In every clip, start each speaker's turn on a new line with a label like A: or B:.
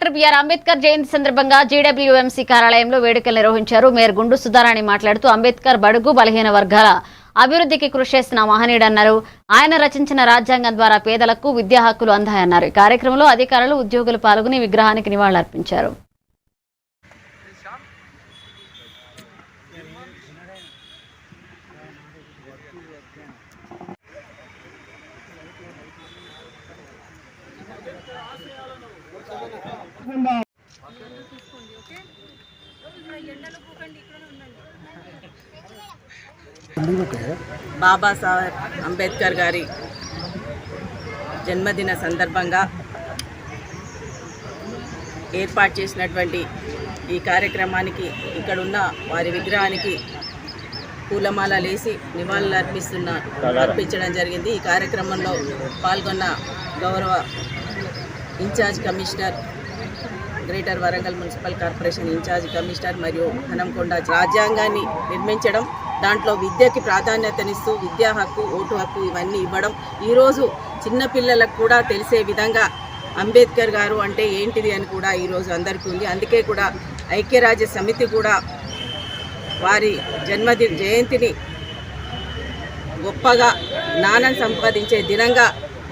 A: Doctor BR Ambedkar జయంతి సందర్భంగా GWMC కార్యాలయంలో వేడుకలు నిర్వహించారు. మేయర్ గుండు సుధారాణి మాట్లాడుతూ అంబేద్కర్ బడుగు బలహీన వర్గాల అభివృద్ధికి కృషి చేసిన మహనీయుడన్నారు. ఆయన రచించిన రాజ్యాంగం ద్వారా పేదలకు విద్యా హక్కులు అందాయన్నారు. ఈ కార్యక్రమంలో అధికారులు, ఉద్యోగులు పాల్గొని విగ్రహానికి నివాళులర్పించారు.
B: బాబాసాహెబ్ అంబేద్కర్ గారి జన్మదిన సందర్భంగా ఏర్పాటు చేసినటువంటి ఈ కార్యక్రమానికి ఇక్కడున్న వారి విగ్రహానికి పూలమాలలేసి నివాళులు అర్పించడం జరిగింది. ఈ కార్యక్రమంలో పాల్గొన్న గౌరవ in charge commissioner, greater Warangal municipal corporation in charge commissioner మరియు హనంకొండ రాజ్యాంగాన్ని నిర్మించడం, దాంట్లో విద్యకి ప్రాధాన్యతనిస్తూ విద్యా హక్కు, ఓటు హక్కు ఇవన్నీ ఇవ్వడం, ఈరోజు చిన్నపిల్లలకు కూడా తెలిసే విధంగా అంబేద్కర్ గారు అంటే ఏంటిది అని కూడా ఈరోజు అందరికీ ఉంది. అందుకే కూడా ఐక్యరాజ్య సమితి కూడా వారి జయంతిని గొప్పగా జ్ఞానం సంపాదించే దినంగా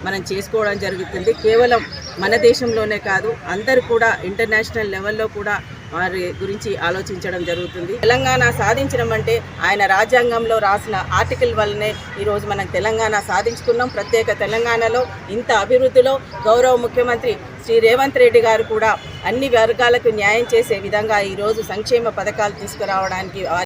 B: మనం చేసుకోవడం జరుగుతుంది. కేవలం మన దేశంలోనే కాదు, అందరూ కూడా ఇంటర్నేషనల్ లెవెల్లో కూడా వారి గురించి ఆలోచించడం జరుగుతుంది. తెలంగాణ సాధించడం అంటే ఆయన రాజ్యాంగంలో రాసిన ఆర్టికల్ వల్లనే ఈరోజు మనం తెలంగాణ సాధించుకున్నాం. ప్రత్యేక తెలంగాణలో ఇంత అభివృద్ధిలో గౌరవ ముఖ్యమంత్రి శ్రీ రేవంత్ రెడ్డి గారు కూడా అన్ని వర్గాలకు న్యాయం చేసే విధంగా ఈరోజు సంక్షేమ పథకాలు తీసుకురావడానికి